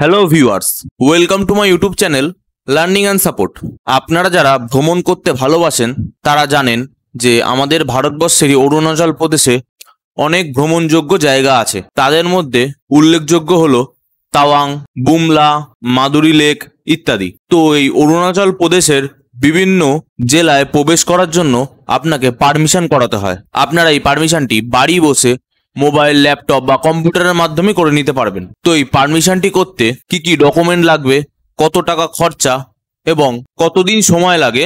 Hello viewers, welcome to my YouTube channel learning and support. আপনারা যারা ভ্রমণ করতে ভালোবাসেন তারা জানেন যে আমাদের ভারতবর্ষেরই অরুণাচল প্রদেশে অনেক ভ্রমণযোগ্য জায়গা আছে। তাদের মধ্যে উল্লেখযোগ্য হলো তাওয়াং, বুমলা, মাদুরি লেক ইত্যাদি। তো এই অরুণাচল প্রদেশের বিভিন্ন জেলায় প্রবেশ করার জন্য আপনাকে পারমিশন করাতে হয়। আপনারা এই পারমিশনটি বাড়ি বসে মোবাইল, ল্যাপটপ বা কম্পিউটারের মাধ্যমে করে নিতে পারবেন। তো এই পারমিশনটি করতে কি কি ডকুমেন্ট লাগবে, কত টাকা খরচা এবং কতদিন সময় লাগে,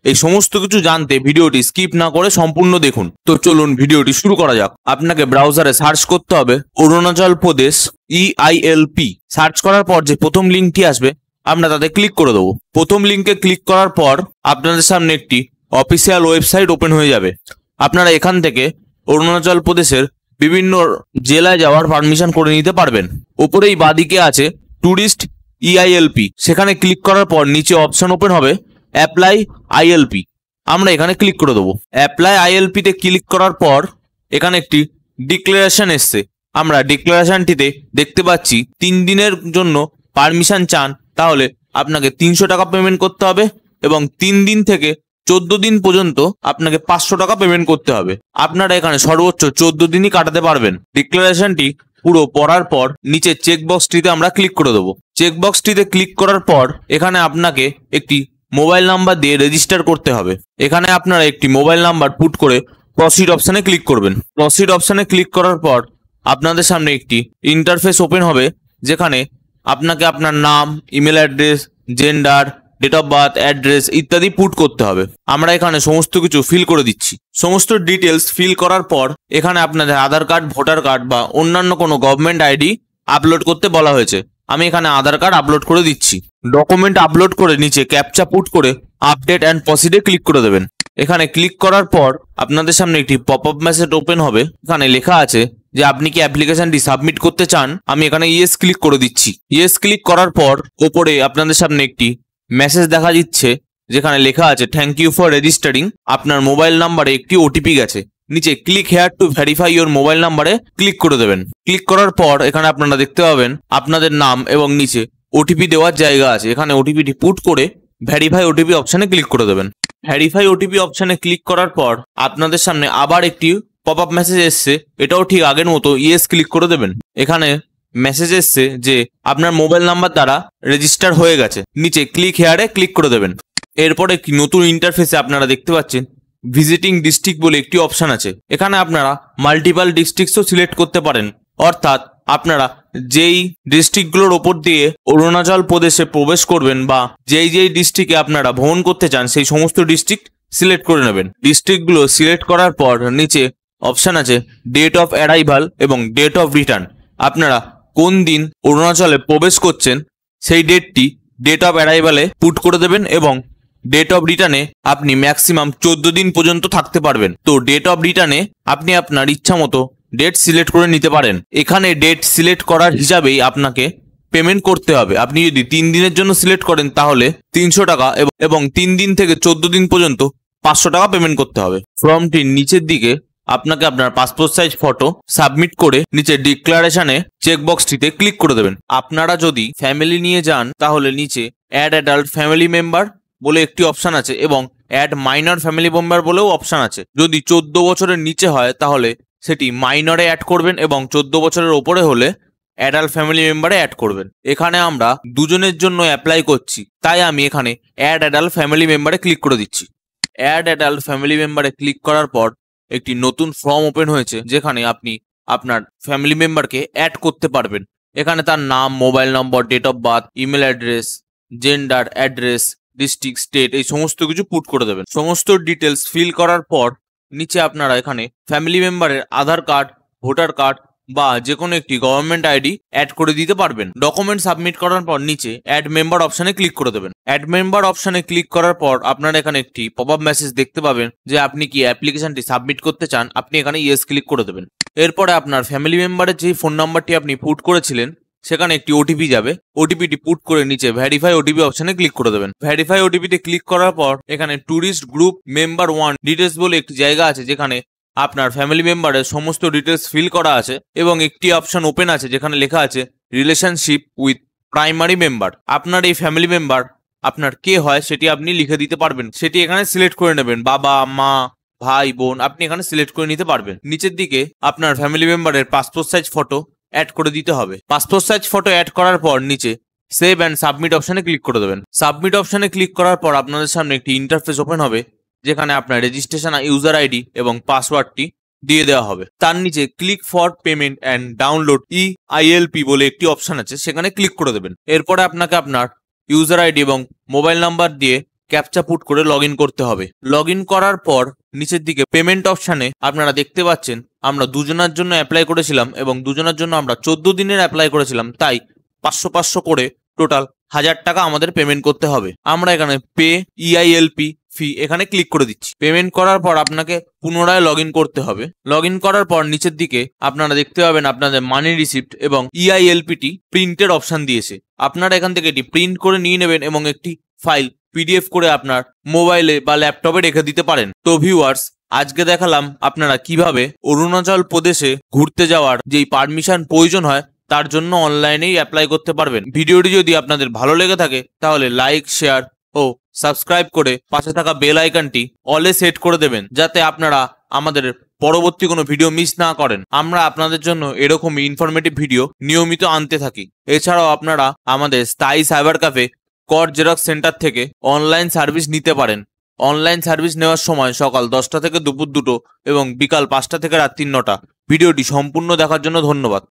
এই সমস্ত কিছু জানতে ভিডিওটি স্কিপ না করে সম্পূর্ণ দেখুন। তো চলুন ভিডিওটি শুরু করা যাক। আপনাকে ব্রাউজারে সার্চ করতে হবে অরুণাচল প্রদেশ EILP। সার্চ করার পর যে প্রথম লিঙ্কটি আসবে আমরা তাতে ক্লিক করে দেবো। প্রথম লিঙ্কে ক্লিক করার পর আপনাদের সামনে একটি অফিসিয়াল ওয়েবসাইট ওপেন হয়ে যাবে। আপনারা এখান থেকে অরুণাচল প্রদেশের বিভিন্ন জেলায় যাওয়ার পারমিশন করে নিতে পারবেন। ওপরেই বাদিকে আছে ট্যুরিস্ট EILP, সেখানে ক্লিক করার পর নিচে অপশন ওপেন হবে অ্যাপ্লাই ILP। আমরা এখানে ক্লিক করে দেবো। অ্যাপ্লাই ILP তে ক্লিক করার পর এখানে একটি ডিক্লারেশন এসছে। আমরা ডিক্লারেশনটিতে দেখতে পাচ্ছি 3 দিনের জন্য পারমিশন চান তাহলে আপনাকে 300 টাকা পেমেন্ট করতে হবে এবং 3 দিন থেকে 14 দিন পর্যন্ত আপনাকে 500 টাকা পেমেন্ট করতে হবে। আপনারা এখানে সর্বোচ্চ 14 দিনই কাটাতে পারবেন। ডিক্লারেশনটি পুরো পড়ার পর নিচে চেকবক্সটিতে আমরা ক্লিক করে দেবো। চেকবক্সটিতে ক্লিক করার পর এখানে আপনাকে একটি মোবাইল নাম্বার দিয়ে রেজিস্টার করতে হবে। এখানে আপনারা একটি মোবাইল নাম্বার পুট করে প্রসিড অপশানে ক্লিক করবেন। প্রসিড অপশানে ক্লিক করার পর আপনাদের সামনে একটি ইন্টারফেস ওপেন হবে, যেখানে আপনাকে আপনার নাম, email address, gender, date of birth, address ইত্যাদি পুট করতে হবে। আমরা এখানে সমস্ত কিছু ফিল করে দিচ্ছি। সমস্ত ডিটেলস ফিল করার পর এখানে আপনাদের আধার কার্ড, ভোটার কার্ড বা অন্যান্য কোনো গভর্নমেন্ট আইডি আপলোড করতে বলা হয়েছে। আমি এখানে আধার কার্ড আপলোড করে দিচ্ছি। ডকুমেন্ট আপলোড করে নিচে ক্যাপচা পুট করে আপডেট অ্যান্ড প্রসিডে ক্লিক করে দেবেন। এখানে ক্লিক করার পর আপনাদের সামনে একটি পপ আপ মেসেজ ওপেন হবে। এখানে লেখা আছে যে আপনি কি অ্যাপ্লিকেশনটি সাবমিট করতে চান। আমি এখানে ইয়েস ক্লিক করে দিচ্ছি। ইয়েস ক্লিক করার পর ওপরে আপনাদের সামনে একটি মেসেজ দেখা দিচ্ছে, যেখানে লেখা আছে থ্যাংক ইউ ফর রেজিস্টারিং। আপনার মোবাইল নাম্বারে একটি ওটিপি গেছে। নিচে click here to verify your mobile নাম্বারে ক্লিক করে দেবেন। ক্লিক করার পর এখানে আপনারা দেখতে পাবেন আপনাদের নাম এবং নিচে ওটিপি দেওয়ার জায়গা আছে। এখানে ওটিপিটি পুট করে ভেরিফাই ওটিপি অপশানে ক্লিক করে দেবেন। ভেরিফাই ওটিপি অপশানে ক্লিক করার পর আপনাদের সামনে আবার একটি পপ আপ মেসেজ এসছে। এটাও ঠিক আগের মতো ইয়েস ক্লিক করে দেবেন। এখানে মেসেজ এসছে যে আপনার মোবাইল নাম্বার দ্বারা রেজিস্টার হয়ে গেছে। নিচে ক্লিক হেয়ারে ক্লিক করে দেবেন। এরপরে একটি নতুন ইন্টারফেসে আপনারা দেখতে পাচ্ছেন ভিজিটিং ডিস্ট্রিক্ট বলে একটি অপশান আছে। এখানে আপনারা মাল্টিপাল ডিস্ট্রিক্টসও সিলেক্ট করতে পারেন, অর্থাৎ আপনারা যেই ডিস্ট্রিক্টগুলোর ওপর দিয়ে অরুণাচল প্রদেশে প্রবেশ করবেন বা যেই ডিস্ট্রিক্টে আপনারা ভ্রমণ করতে চান সেই সমস্ত ডিস্ট্রিক্ট সিলেক্ট করে নেবেন। ডিস্ট্রিক্টগুলো সিলেক্ট করার পর নিচে অপশান আছে ডেট অফ অ্যারাইভাল এবং ডেট অফ রিটার্ন। আপনারা কোন দিন অরুণাচলে প্রবেশ করছেন সেই ডেটটি ডেট অফ অ্যারাইভালে পুট করে দেবেন এবং ডেট অফ রিটার্নে আপনি ম্যাক্সিমাম 14 দিন পর্যন্ত থাকতে পারবেন। তো ডেট অফ রিটার্নে আপনি আপনার ইচ্ছা মতো ডেট সিলেক্ট করে নিতে পারেন। এখানে ডেট সিলেক্ট করার হিসাবেই আপনাকে পেমেন্ট করতে হবে। আপনি যদি 3 দিনের জন্য সিলেক্ট করেন তাহলে 300 টাকা এবং 3 দিন থেকে 14 দিন পর্যন্ত 500 টাকা পেমেন্ট করতে হবে। ফর্মটির নিচের দিকে আপনাকে আপনার পাসপোর্ট সাইজ ফটো সাবমিট করে নিচে ডিক্লারেশনে চেকবক্সটিতে ক্লিক করে দেবেন। আপনারা যদি ফ্যামিলি নিয়ে যান তাহলে নিচে অ্যাড অ্যাডাল্ট ফ্যামিলি মেম্বার বলে একটি অপশান আছে এবং অ্যাড মাইনর ফ্যামিলি মেম্বার বলেও অপশান আছে। যদি 14 বছরের নিচে হয় তাহলে সেটি মাইনরে অ্যাড করবেন এবং 14 বছরের ওপরে হলে অ্যাডাল্ট ফ্যামিলি মেম্বারে অ্যাড করবেন। এখানে আমরা দুজনের জন্য অ্যাপ্লাই করছি, তাই আমি এখানে অ্যাড অ্যাডাল্ট ফ্যামিলি মেম্বারে ক্লিক করে দিচ্ছি। অ্যাড অ্যাডাল্ট ফ্যামিলি মেম্বারে ক্লিক করার পর একটি নতুন ফর্ম ওপেন হয়েছে, যেখানে আপনি আপনার ফ্যামিলি মেম্বারকে অ্যাড করতে পারবেন। এখানে তার নাম, mobile number, date of birth, email address, gender, address, district, state এই সমস্ত কিছু পুট করে দেবেন। সমস্ত ডিটেলস ফিল করার পর নিচে আপনারা এখানে ফ্যামিলি মেম্বারের আধার কার্ড, ভোটার কার্ড বা যে কোনো একটি গভর্নমেন্ট আইডি অ্যাড করে দিতে পারবেন। ডকুমেন্ট সাবমিট করার পর নিচে অ্যাড মেম্বার অপশানে ক্লিক করে দেবেন। অ্যাড মেম্বার অপশানে ক্লিক করার পর আপনারা এখানে একটি পপ আপ মেসেজ দেখতে পাবেন যে আপনি কি অ্যাপ্লিকেশনটি সাবমিট করতে চান। আপনি এখানে ইয়েস ক্লিক করে দেবেন। এরপরে আপনার ফ্যামিলি মেম্বারের যে ফোন নাম্বারটি আপনি পুট করেছিলেন সেখানে একটি ওটিপি যাবে। ওটিপিটি পুট করে নিচে ভেরিফাই ওটিপি অপশানে ক্লিক করে দেবেন। ভেরিফাই ওটিপিতে ক্লিক করার পর এখানে ট্যুরিস্ট গ্রুপ মেম্বার 1 ডিটেলস বলে একটি জায়গা আছে, যেখানে আপনার ফ্যামিলি মেম্বারের সমস্ত ডিটেলস ফিল করা আছে এবং একটি অপশন ওপেন আছে যেখানে লেখা আছে রিলেশনশিপ উইথ প্রাইমারি মেম্বার। আপনার এই ফ্যামিলি মেম্বার আপনার কে হয় সেটি আপনি লিখে দিতে পারবেন, সেটি এখানে সিলেক্ট করে নেবেন। বাবা, মা, ভাই, বোন আপনি এখানে সিলেক্ট করে নিতে পারবেন। নিচের দিকে আপনার ফ্যামিলি মেম্বারের পাসপোর্ট সাইজ ফটো অ্যাড করে দিতে হবে। পাসপোর্ট সাইজ ফটো অ্যাড করার পর নিচে সেভ অ্যান্ড সাবমিট অপশনে ক্লিক করে দেবেন। সাবমিট অপশনে ক্লিক করার পর আপনাদের সামনে একটি ইন্টারফেস ওপেন হবে, যেখানে আপনার রেজিস্ট্রেশন ইউজার আইডি এবং পাসওয়ার্ডটি দিয়ে দেওয়া হবে। তার নিচে click for payment and download EILP বলে একটি অপশন আছে, সেখানে ক্লিক করে দেবেন। এরপরে আপনাকে আপনার ইউজার আইডি এবং মোবাইল নাম্বার দিয়ে ক্যাপচা পুট করে লগ ইন করতে হবে। লগ ইন করার পর নিচের দিকে পেমেন্ট অপশানে আপনারা দেখতে পাচ্ছেন আমরা দুজনের জন্য অ্যাপ্লাই করেছিলাম এবং দুজনের জন্য আমরা 14 দিনের অ্যাপ্লাই করেছিলাম, তাই 500 করে টোটাল 1000 টাকা আমাদের পেমেন্ট করতে হবে। আমরা এখানে পে EILP ফি এখানে ক্লিক করে দিচ্ছি। পেমেন্ট করার পর আপনাকে পুনরায় লগ ইন করতে হবে। লগ ইন করার পর নিচের দিকে আপনারা দেখতে পাবেন আপনাদের মানি রিসিপ্ট এবং EILPটি প্রিন্টের অপশন দিয়েছে। আপনারা এখান থেকে এটি প্রিন্ট করে নিয়ে নেবেন এবং একটি ফাইল PDF করে আপনার মোবাইলে বা ল্যাপটপে রেখে দিতে পারেন। তো ভিউয়ার্স, আজকে দেখালাম আপনারা কিভাবে অরুণাচল প্রদেশে ঘুরতে যাওয়ার যেই পারমিশন প্রয়োজন হয় তার জন্য অনলাইনেই অ্যাপ্লাই করতে পারবেন। ভিডিওটি যদি আপনাদের ভালো লেগে থাকে তাহলে লাইক, শেয়ার ও সাবস্ক্রাইব করে পাশে থাকা বেল আইকনটি অলে সেট করে দেবেন, যাতে আপনারা আমাদের পরবর্তী কোনো ভিডিও মিস না করেন। আমরা আপনাদের জন্য এরকমই ইনফরমেটিভ ভিডিও নিয়মিত আনতে থাকি। এছাড়াও আপনারা আমাদের স্থায়ী সাইবার ক্যাফে কর জেরক্স সেন্টার থেকে অনলাইন সার্ভিস নিতে পারেন। অনলাইন সার্ভিস নেওয়ার সময় সকাল 10টা থেকে দুপুর 2টো এবং বিকাল 5টা থেকে রাত্রি 9টা। ভিডিওটি সম্পূর্ণ দেখার জন্য ধন্যবাদ।